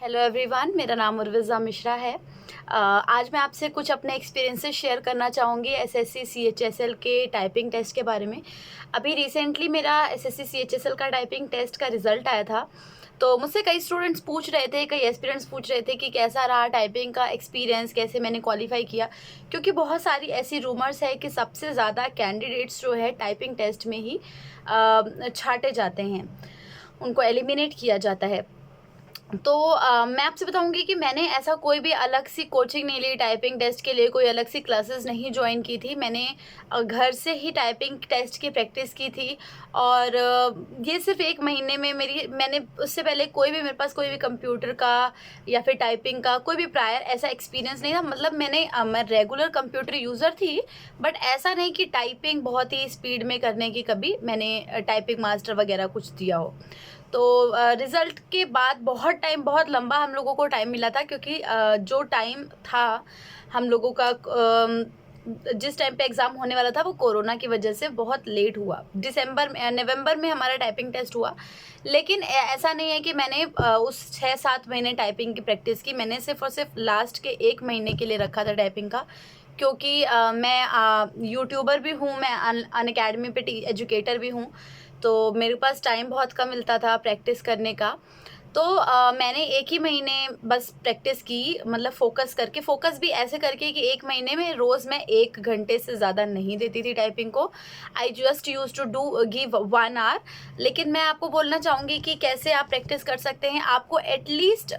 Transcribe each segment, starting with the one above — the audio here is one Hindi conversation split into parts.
हेलो एवरीवन, मेरा नाम उर्विज़ा मिश्रा है। आज मैं आपसे कुछ अपने एक्सपीरियंसेस शेयर करना चाहूँगी एसएससी सीएचएसएल के टाइपिंग टेस्ट के बारे में। अभी रिसेंटली मेरा एसएससी सीएचएसएल का टाइपिंग टेस्ट का रिज़ल्ट आया था। तो मुझसे कई स्टूडेंट्स पूछ रहे थे, कई एस्पिरेंट्स पूछ रहे थे कि कैसा रहा टाइपिंग का एक्सपीरियंस, कैसे मैंने क्वालिफ़ाई किया। क्योंकि बहुत सारी ऐसी रूमर्स है कि सबसे ज़्यादा कैंडिडेट्स जो है टाइपिंग टेस्ट में ही छाँटे जाते हैं, उनको एलिमिनेट किया जाता है। तो मैं आपसे बताऊँगी कि मैंने ऐसा कोई भी अलग सी कोचिंग नहीं ली टाइपिंग टेस्ट के लिए, कोई अलग सी क्लासेस नहीं जॉइन की थी। मैंने घर से ही टाइपिंग टेस्ट की प्रैक्टिस की थी और ये सिर्फ़ 1 महीने में मैंने उससे पहले कोई भी मेरे पास कोई भी कंप्यूटर का या फिर टाइपिंग का कोई भी प्रायर ऐसा एक्सपीरियंस नहीं था। मतलब मैं रेगुलर कंप्यूटर यूज़र थी, बट ऐसा नहीं कि टाइपिंग बहुत ही स्पीड में करने की कभी मैंने टाइपिंग मास्टर वगैरह कुछ दिया हो। तो रिज़ल्ट के बाद बहुत लंबा हम लोगों को टाइम मिला था, क्योंकि जो टाइम था हम लोगों का जिस टाइम पे एग्ज़ाम होने वाला था वो कोरोना की वजह से बहुत लेट हुआ। नवंबर में हमारा टाइपिंग टेस्ट हुआ। लेकिन ऐसा नहीं है कि मैंने उस 6-7 महीने टाइपिंग की प्रैक्टिस की। मैंने सिर्फ़ और सिर्फ लास्ट के 1 महीने के लिए रखा था टाइपिंग का, क्योंकि मैं यूट्यूबर भी हूँ, मैं अनअकैडमी पे एजुकेटर भी हूँ। तो मेरे पास टाइम बहुत कम मिलता था प्रैक्टिस करने का। तो मैंने 1 ही महीने बस प्रैक्टिस की, मतलब फ़ोकस भी ऐसे करके कि 1 महीने में रोज़ मैं 1 घंटे से ज़्यादा नहीं देती थी टाइपिंग को। I just used to give 1 hour. लेकिन मैं आपको बोलना चाहूँगी कि कैसे आप प्रैक्टिस कर सकते हैं। आपको एटलीस्ट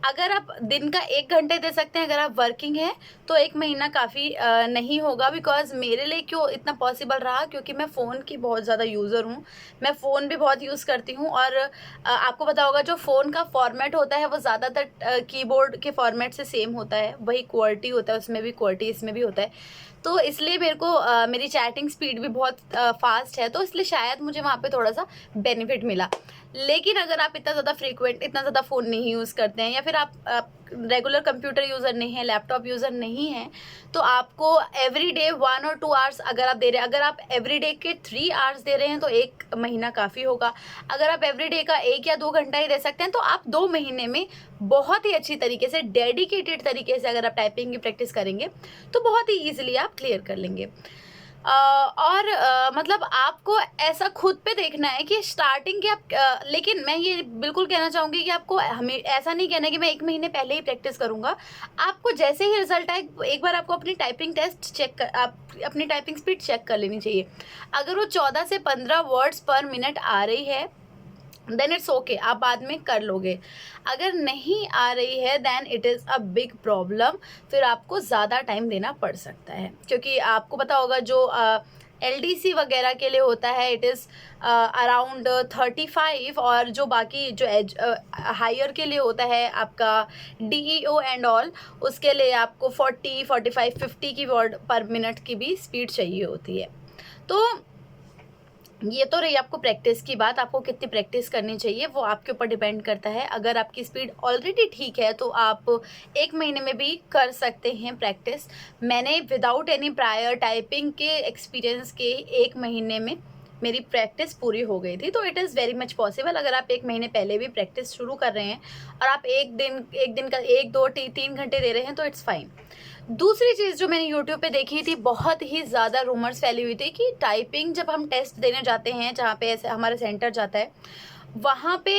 अगर आप दिन का 1 घंटे दे सकते हैं, अगर आप वर्किंग हैं, तो 1 महीना काफ़ी नहीं होगा। बिकॉज़ मेरे लिए क्यों इतना पॉसिबल रहा, क्योंकि मैं फ़ोन की बहुत ज़्यादा यूज़र हूँ। मैं फ़ोन भी बहुत यूज़ करती हूँ और आपको पता होगा जो फ़ोन का फ़ॉर्मेट होता है वो ज़्यादातर कीबोर्ड के फ़ॉर्मेट से सेम होता है। वही QWERTY होता है, उसमें भी QWERTY इसमें भी होता है। तो इसलिए मेरे को मेरी चैटिंग स्पीड भी बहुत फ़ास्ट है, तो इसलिए शायद मुझे वहाँ पे थोड़ा-सा बेनिफिट मिला। लेकिन अगर आप इतना ज़्यादा फ़ोन नहीं यूज़ करते हैं, या फिर आप रेगुलर कंप्यूटर यूज़र नहीं हैं, लैपटॉप यूज़र नहीं हैं, तो आपको एवरीडे 1 और 2 आवर्स अगर आप दे रहे हैं, अगर आप एवरीडे के 3 आवर्स दे रहे हैं तो 1 महीना काफ़ी होगा। अगर आप एवरीडे का 1 या 2 घंटा ही दे सकते हैं, तो आप 2 महीने में बहुत ही अच्छी तरीके से, डेडिकेटेड तरीके से अगर आप टाइपिंग की प्रैक्टिस करेंगे, तो बहुत ही ईज़िली आप क्लियर कर लेंगे। और मतलब आपको ऐसा खुद पे देखना है कि स्टार्टिंग के लेकिन मैं ये बिल्कुल कहना चाहूँगी कि आपको हमें ऐसा नहीं कहना है कि मैं 1 महीने पहले ही प्रैक्टिस करूँगा। आपको जैसे ही रिज़ल्ट आए, एक बार आपको अपनी टाइपिंग अपनी टाइपिंग स्पीड चेक कर लेनी चाहिए। अगर वो 14 से 15 वर्ड्स पर मिनट आ रही है, देन इट्स ओके, आप बाद में कर लोगे। अगर नहीं आ रही है, then it is a big problem. फिर आपको ज़्यादा टाइम देना पड़ सकता है, क्योंकि आपको पता होगा जो एलडीसी वगैरह के लिए होता है, इट इज़ अराउंड 35, और जो बाकी जो हायर के लिए होता है आपका डीईओ एंड ऑल, उसके लिए आपको 40, 45, 50 की वर्ड पर मिनट की भी स्पीड चाहिए होती है। तो ये तो रही आपको प्रैक्टिस की बात। आपको कितनी प्रैक्टिस करनी चाहिए वो आपके ऊपर डिपेंड करता है। अगर आपकी स्पीड ऑलरेडी ठीक है तो आप 1 महीने में भी कर सकते हैं प्रैक्टिस। मैंने विदाउट एनी प्रायर टाइपिंग के एक्सपीरियंस के 1 महीने में मेरी प्रैक्टिस पूरी हो गई थी। तो it is very much possible. अगर आप 1 महीने पहले भी प्रैक्टिस शुरू कर रहे हैं और आप एक दिन का 1, 2, 3 घंटे दे रहे हैं, तो इट्स फाइन। दूसरी चीज़ जो मैंने यूट्यूब पे देखी थी, बहुत ही ज़्यादा रूमर्स फैली हुई थी कि टाइपिंग जब हम टेस्ट देने जाते हैं, जहाँ पे ऐसे हमारा सेंटर जाता है, वहाँ पे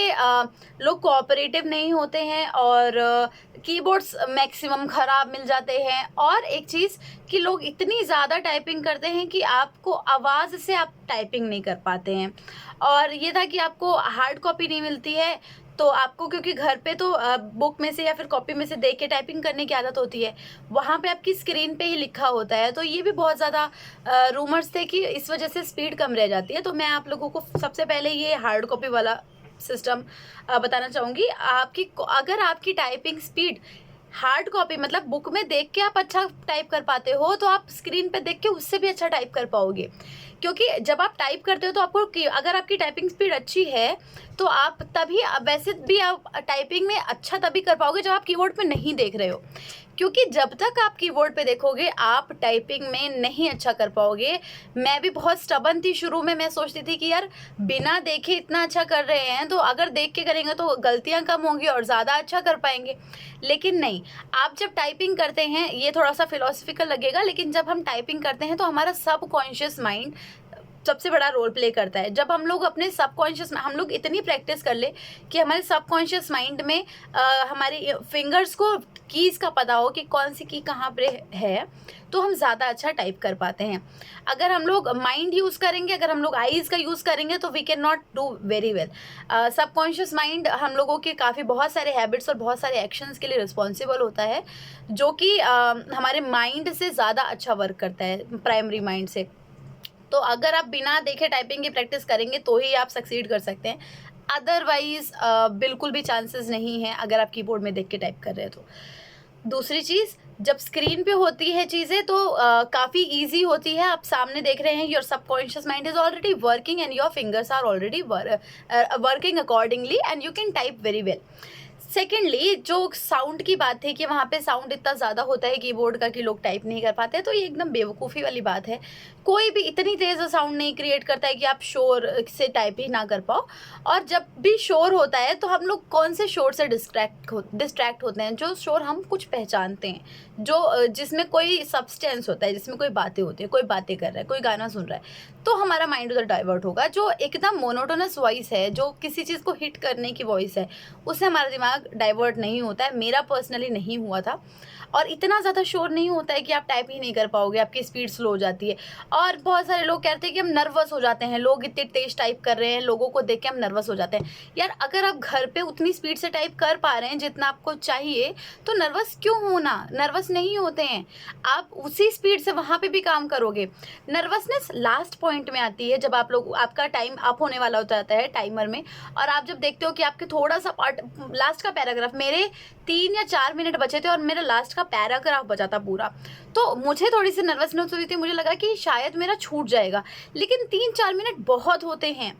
लोग कोऑपरेटिव नहीं होते हैं और कीबोर्ड्स मैक्सिमम ख़राब मिल जाते हैं। और एक चीज़ कि लोग इतनी ज़्यादा टाइपिंग करते हैं कि आपको आवाज़ से आप टाइपिंग नहीं कर पाते हैं। और ये था कि आपको हार्ड कॉपी नहीं मिलती है, तो आपको, क्योंकि घर पे तो बुक में से या फिर कॉपी में से देख के टाइपिंग करने की आदत होती है, वहाँ पे आपकी स्क्रीन पे ही लिखा होता है। तो ये भी बहुत ज़्यादा रूमर्स थे कि इस वजह से स्पीड कम रह जाती है। तो मैं आप लोगों को सबसे पहले ये हार्ड कॉपी वाला सिस्टम बताना चाहूँगी। अगर आपकी टाइपिंग स्पीड हार्ड कॉपी, मतलब बुक में देख के आप अच्छा टाइप कर पाते हो, तो आप स्क्रीन पे देख के उससे भी अच्छा टाइप कर पाओगे। क्योंकि जब आप टाइप करते हो तो अगर आपकी टाइपिंग स्पीड अच्छी है, तो आप तभी वैसे भी आप टाइपिंग में अच्छा तभी कर पाओगे जब आप कीबोर्ड पे नहीं देख रहे हो। क्योंकि जब तक आप कीबोर्ड पे देखोगे आप टाइपिंग में नहीं अच्छा कर पाओगे। मैं भी बहुत स्टबन थी शुरू में, मैं सोचती थी कि यार बिना देखे इतना अच्छा कर रहे हैं तो अगर देख के करेंगे तो गलतियां कम होंगी और ज़्यादा अच्छा कर पाएंगे। लेकिन नहीं, आप जब टाइपिंग करते हैं, ये थोड़ा सा फिलोसफिकल लगेगा, लेकिन जब हम टाइपिंग करते हैं तो हमारा सबकॉन्शियस माइंड सबसे बड़ा रोल प्ले करता है। जब हम लोग अपने सबकॉन्शियस, हम लोग इतनी प्रैक्टिस कर ले कि हमारे सबकॉन्शियस माइंड में हमारी फिंगर्स को कीज़ का पता हो कि कौन सी की कहाँ पे है, तो हम ज़्यादा अच्छा टाइप कर पाते हैं। अगर हम लोग माइंड यूज़ करेंगे, अगर हम लोग आईज़ का यूज़ करेंगे तो we can not do very well. Subconscious mind हम लोगों के काफ़ी बहुत सारे हैबिट्स और बहुत सारे एक्शंस के लिए रिस्पॉन्सिबल होता है, जो कि हमारे माइंड से ज़्यादा अच्छा वर्क करता है, प्राइमरी माइंड से। तो अगर आप बिना देखे टाइपिंग की प्रैक्टिस करेंगे तो ही आप सक्सीड कर सकते हैं, अदरवाइज बिल्कुल भी चांसेस नहीं है अगर आप कीबोर्ड में देख के टाइप कर रहे हैं तो। दूसरी चीज़, जब स्क्रीन पे होती है चीज़ें तो काफ़ी ईजी होती है। आप सामने देख रहे हैं, your subconscious mind is already working and your fingers are already working accordingly and you can type very well. Secondly, जो साउंड की बात है कि वहाँ पे साउंड इतना ज़्यादा होता है कीबोर्ड का कि लोग टाइप नहीं कर पाते, तो ये एकदम बेवकूफ़ी वाली बात है। कोई भी इतनी तेज़ साउंड नहीं क्रिएट करता है कि आप शोर से टाइप ही ना कर पाओ। और जब भी शोर होता है तो हम लोग कौन से शोर से डिस्ट्रैक्ट होते हैं? जो शोर हम कुछ पहचानते हैं, जो जिसमें कोई सब्सटेंस होता है, जिसमें कोई बातें होती है, कोई बातें कर रहा है, कोई गाना सुन रहा है, तो हमारा माइंड उधर डाइवर्ट होगा। जो एकदम मोनोटोनस वॉइस है, जो किसी चीज़ को हिट करने की वॉइस है, उससे हमारा दिमाग डाइवर्ट नहीं होता है। मेरा पर्सनली नहीं हुआ था। और इतना ज़्यादा शोर नहीं होता है कि आप टाइप ही नहीं कर पाओगे, आपकी स्पीड स्लो हो जाती है। और बहुत सारे लोग कहते हैं कि हम नर्वस हो जाते हैं, लोग इतने तेज टाइप कर रहे हैं, लोगों को देख के हम नर्वस हो जाते हैं। यार अगर आप घर पे उतनी स्पीड से टाइप कर पा रहे हैं जितना आपको चाहिए, तो नर्वस क्यों होना? नर्वस नहीं होते हैं, आप उसी स्पीड से वहाँ पे भी काम करोगे। नर्वसनेस लास्ट पॉइंट में आती है जब आप लोग, आपका टाइम अप होने वाला हो जाता है टाइमर में, और आप जब देखते हो कि आपके थोड़ा सा पार्ट, लास्ट का पैराग्राफ, मेरे 3 या 4 मिनट बचे थे और मेरा लास्ट का पैराग्राफ बचा था पूरा, तो मुझे थोड़ी सी नर्वसनेस हुई थी। मुझे लगा कि शायद मेरा छूट जाएगा, लेकिन 3-4 मिनट बहुत होते हैं।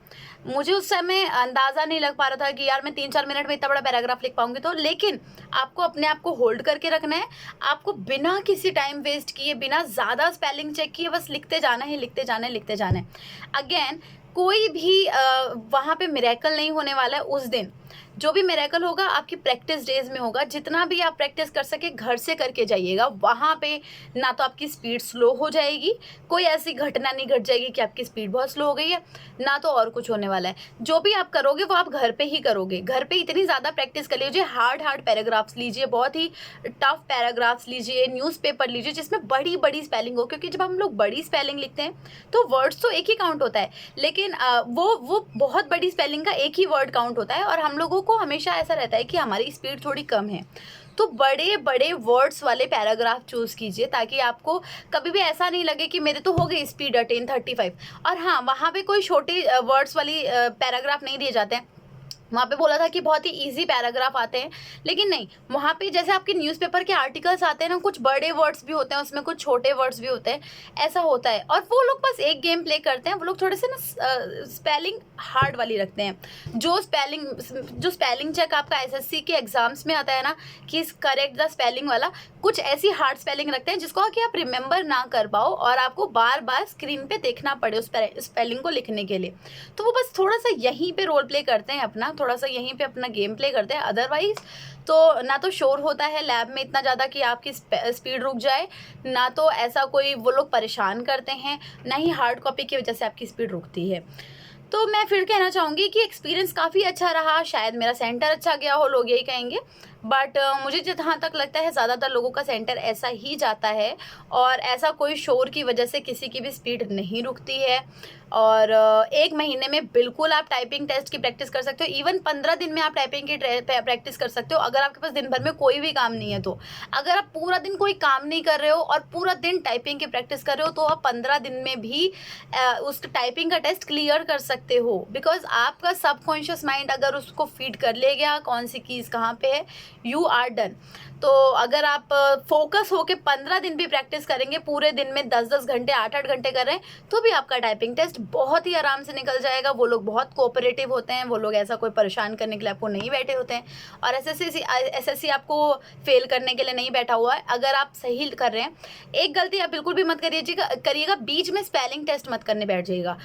मुझे उस समय अंदाज़ा नहीं लग पा रहा था कि यार मैं 3-4 मिनट में इतना बड़ा पैराग्राफ लिख पाऊंगी। तो लेकिन आपको अपने आप को होल्ड करके रखना है, आपको बिना किसी टाइम वेस्ट किए, बिना ज़्यादा स्पेलिंग चेक किए बस लिखते जाना है, लिखते जाना है, लिखते जाना है। अगेन, कोई भी वहाँ पे मिरेकल नहीं होने वाला है उस दिन। जो भी मिरेकल होगा आपकी प्रैक्टिस डेज में होगा। जितना भी आप प्रैक्टिस कर सके घर से करके जाइएगा। वहाँ पे ना तो आपकी स्पीड स्लो हो जाएगी, कोई ऐसी घटना नहीं घट जाएगी कि आपकी स्पीड बहुत स्लो हो गई है, ना तो और कुछ होने वाला है। जो भी आप करोगे वो आप घर पे ही करोगे। घर पे इतनी ज़्यादा प्रैक्टिस कर लीजिए, हार्ड पैराग्राफ्स लीजिए, बहुत ही टफ पैराग्राफ्स लीजिए, न्यूज़पेपर लीजिए जिसमें बड़ी बड़ी स्पेलिंग हो, क्योंकि जब हम लोग बड़ी स्पेलिंग लिखते हैं तो वर्ड्स तो एक ही काउंट होता है, लेकिन वो बहुत बड़ी स्पेलिंग का एक ही वर्ड काउंट होता है। और हम लोगों को हमेशा ऐसा रहता है कि हमारी स्पीड थोड़ी कम है, तो बड़े बड़े वर्ड्स वाले पैराग्राफ चूज़ कीजिए ताकि आपको कभी भी ऐसा नहीं लगे कि मेरे तो हो गई स्पीड अटेन 35। और हाँ, वहाँ पे कोई छोटे वर्ड्स वाली पैराग्राफ नहीं दिए जाते हैं। वहाँ पे बोला था कि बहुत ही इजी पैराग्राफ आते हैं, लेकिन नहीं, वहाँ पे जैसे आपके न्यूज़पेपर के आर्टिकल्स आते हैं ना, कुछ बड़े वर्ड्स भी होते हैं उसमें, कुछ छोटे वर्ड्स भी होते हैं, ऐसा होता है। और वो लोग बस एक गेम प्ले करते हैं, वो लोग थोड़े से ना स्पेलिंग हार्ड वाली रखते हैं। जो स्पेलिंग चेक आपका एसएससी के एग्जाम्स में आता है ना कि करेक्ट द स्पेलिंग वाला, कुछ ऐसी हार्ड स्पेलिंग रखते हैं जिसको कि आप रिमेंबर ना कर पाओ और आपको बार बार स्क्रीन पे देखना पड़े उस स्पेलिंग को लिखने के लिए। तो वो बस थोड़ा सा यहीं पे रोल प्ले करते हैं अपना, थोड़ा सा यहीं पे अपना गेम प्ले करते हैं। अदरवाइज तो ना तो शोर होता है लैब में इतना ज़्यादा कि आपकी स्पीड रुक जाए, ना तो ऐसा कोई वो लोग परेशान करते हैं, ना ही हार्ड कॉपी की वजह से आपकी स्पीड रुकती है। तो मैं फिर कहना चाहूँगी कि एक्सपीरियंस काफ़ी अच्छा रहा। शायद मेरा सेंटर अच्छा गया हो, लोग यही कहेंगे, बट मुझे जहाँ तक लगता है ज़्यादातर लोगों का सेंटर ऐसा ही जाता है और ऐसा कोई शोर की वजह से किसी की भी स्पीड नहीं रुकती है। और 1 महीने में बिल्कुल आप टाइपिंग टेस्ट की प्रैक्टिस कर सकते हो। इवन 15 दिन में आप टाइपिंग की प्रैक्टिस कर सकते हो, अगर आपके पास दिन भर में कोई भी काम नहीं है तो। अगर आप पूरा दिन कोई काम नहीं कर रहे हो और पूरा दिन टाइपिंग की प्रैक्टिस कर रहे हो तो आप 15 दिन में भी उस टाइपिंग का टेस्ट क्लियर कर सकते हो, बिकॉज आपका सबकॉन्शियस माइंड अगर उसको फीड कर ले गया कौन सी कीज़ कहाँ पे है, यू आर डन। तो अगर आप फोकस होके 15 दिन भी प्रैक्टिस करेंगे, पूरे दिन में 10-10 घंटे 8-8 घंटे कर रहे हैं, तो भी आपका टाइपिंग टेस्ट बहुत ही आराम से निकल जाएगा। वो लोग बहुत कोऑपरेटिव होते हैं, वो लोग ऐसा कोई परेशान करने के लिए आपको नहीं बैठे होते हैं। और एसएससी आपको फेल करने के लिए नहीं बैठा हुआ है। अगर आप सही कर रहे हैं, एक गलती आप बिल्कुल भी मत करिएगा, बीच में स्पेलिंग टेस्ट मत करने बैठ जाइएगा।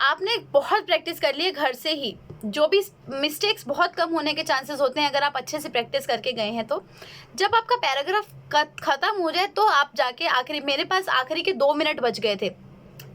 आपने बहुत प्रैक्टिस कर ली है घर से ही, जो भी मिस्टेक्स बहुत कम होने के चांसेस होते हैं अगर आप अच्छे से प्रैक्टिस करके गए हैं। तो जब आपका पैराग्राफ ख़त्म हो जाए तो आप जाके आखिरी, मेरे पास आखिरी के 2 मिनट बच गए थे।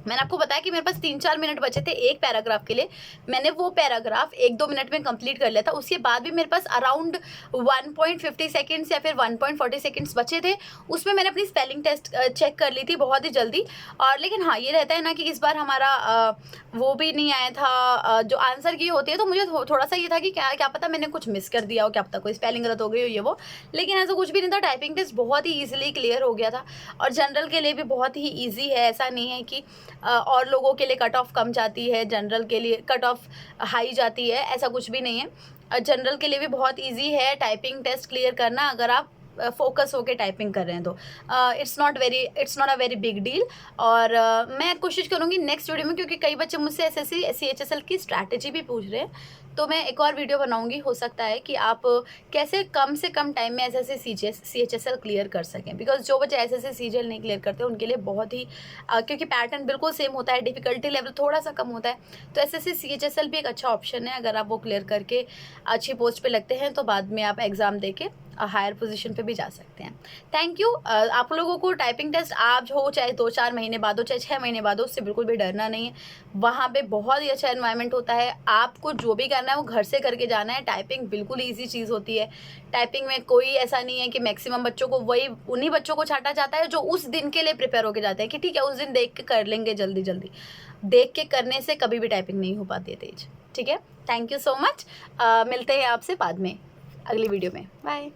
मैंने आपको बताया कि मेरे पास 3-4 मिनट बचे थे एक पैराग्राफ के लिए। मैंने वो पैराग्राफ 1-2 मिनट में कंप्लीट कर लिया था। उसके बाद भी मेरे पास अराउंड 1.50 सेकेंड्स या फिर 1.40 सेकेंड्स बचे थे। उसमें मैंने अपनी स्पेलिंग टेस्ट चेक कर ली थी बहुत ही जल्दी। और लेकिन हाँ, ये रहता है ना कि इस बार हमारा वो भी नहीं आया था जो आंसर की होती है, तो मुझे थोड़ा सा ये था कि क्या पता मैंने कुछ मिस कर दिया हो, क्या पता कोई स्पेलिंग गलत हो गई हो ये वो। लेकिन ऐसा कुछ भी नहीं था। टाइपिंग टेस्ट बहुत ही ईजिली क्लियर हो गया था। और जनरल के लिए भी बहुत ही ईजी है। ऐसा नहीं है कि और लोगों के लिए कट ऑफ कम जाती है, जनरल के लिए कट ऑफ हाई जाती है, ऐसा कुछ भी नहीं है। जनरल के लिए भी बहुत इजी है टाइपिंग टेस्ट क्लियर करना, अगर आप फोकस होके टाइपिंग कर रहे हैं तो it's not a very big deal. और मैं कोशिश करूँगी नेक्स्ट वीडियो में, क्योंकि कई बच्चे मुझसे एसएससी सीएचएसएल की स्ट्रैटेजी भी पूछ रहे हैं, तो मैं एक और वीडियो बनाऊंगी। हो सकता है कि आप कैसे कम से कम टाइम में एसएससी सीएचएसएल क्लियर कर सकें, बिकॉज जो बच्चे एसएससी सीजीएल नहीं क्लियर करते उनके लिए बहुत ही क्योंकि पैटर्न बिल्कुल सेम होता है, डिफिकल्टी लेवल थोड़ा सा कम होता है, तो एसएससी सीएचएसएल भी एक अच्छा ऑप्शन है। अगर आप वो क्लियर करके अच्छी पोस्ट पे लगते हैं तो बाद में आप एग्ज़ाम दे के हायर पोजीशन पे भी जा सकते हैं। Thank you. आप लोगों को टाइपिंग टेस्ट आज हो, चाहे 2-4 महीने बाद हो, चाहे 6 महीने बाद हो, उससे बिल्कुल भी डरना नहीं है। वहाँ पे बहुत ही अच्छा एनवायरनमेंट होता है। आपको जो भी करना है वो घर से करके जाना है। टाइपिंग बिल्कुल ईजी चीज़ होती है। टाइपिंग में कोई ऐसा नहीं है कि मैक्सिमम बच्चों को उन्हीं बच्चों को छांटा जाता है जो उस दिन के लिए प्रिपेयर होके जाते हैं कि ठीक है उस दिन देख के कर लेंगे जल्दी जल्दी। देख के करने से कभी भी टाइपिंग नहीं हो पाती है तेज। ठीक है, थैंक यू सो मच। मिलते हैं आपसे बाद में अगली वीडियो में। बाय।